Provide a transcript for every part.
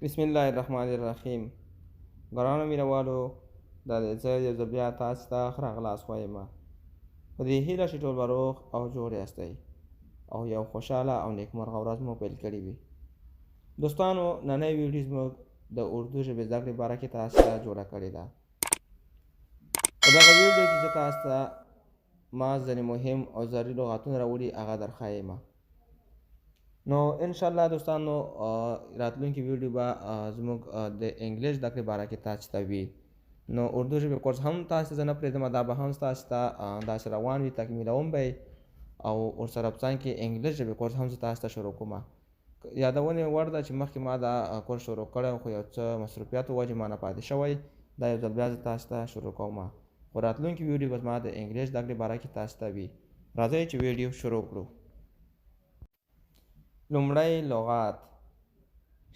बिस्मिल्लाहिर्रहमानिर्रहीम। ګرانو مینوالو، دا زه یو ځل بیا تاسو ته ښه راغلاست وایم. په دې هیله چې ټول به روغ او جوړ یاستئ او یو خوشحاله او نیکمرغه ورځ مو پیل کړې وي. دوستانو، نننۍ ویډیو زموږ د اردو ژبې زده کړې باره کې تاسو ته جوړه کړې ده. په دغه ویډیو کې زه تاسو ته ما ځینې مهم او ضروري لغاتونه راوړي هغه درښایم. نو انشاءالله دوستانو، راتلونکي ویډیو به زموږ د انګلیش زده کړې باره کې تاسو ته وي. نو اردو ژبې کورس هم تاسو زه نه پرېږدم، دا به هم تاسو ته داسې روان وي، تکمیلوم به یې او ورسره په څنګ کې انګلیش ژبې کورس هم زه تاسو ته شروع کوم. یادونې وړ ده چې مخکې ما دا کورس شروع کړی خو یو څه مصروفیاتو وجې ما نه پاتې شوی. دا یو ځل بیا زه تاسو ته شروع کوم، خو راتلونکي ویډیو به زما د انګلیش زده کړې باره کې تاسو ته وي. راځئ چې ویډیو شروع کړو. لومړی لغات: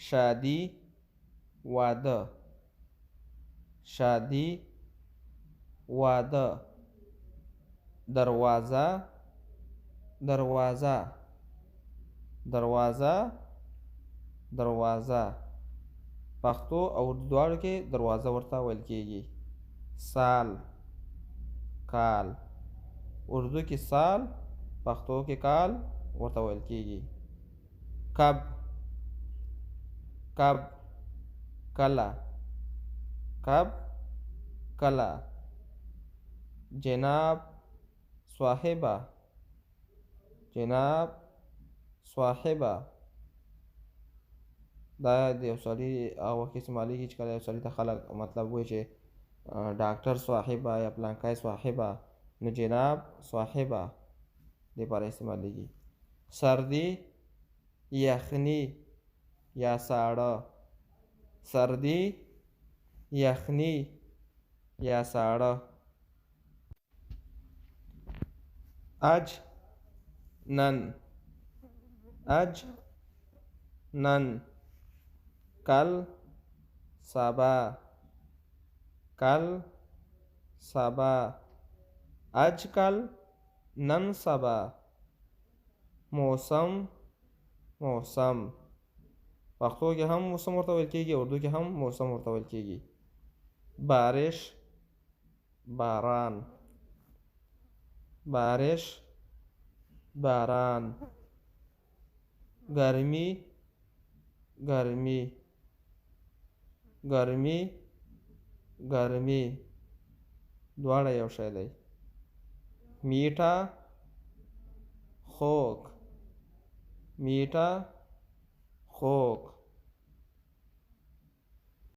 شادي، واده. شادي، واده. دروازه، دروازه. دروازه، دروازه. پښتو او اردو دواړو کې دروازه ورته ویل کېږي. سال، کال. اردو کې سال، پښتو کې کال ورته ویل کېږي. کب، کب. کله، کب، کله. جناب، صاحبه، جناب، صاحبه. دا د یو سړي هغه وخت کې استعمالېږي چې کله یو سړي ته خلک مطلب وایي چې ډاکټر صاحبه یا پلانکی صاحبه، نو جناب صاحبه دې لپاره استعمالېږي. سردي، یخني یا ساړه. سردي، یخني یا ساړه. اج، نن. اج، نن. کل، سبا. کل، سبا. اج کل، نن سبا. موسم، موسم. پښتو کې هم موسم ورته ویل کېږي، اردو کې هم موسم ورته ویل کېږي. بارش، باران. بارش، باران. ګرمي، ګرمي. ګرمي، ګرمي. دواړه یو شی دی. میټه، خوږ. میټه، خوږ.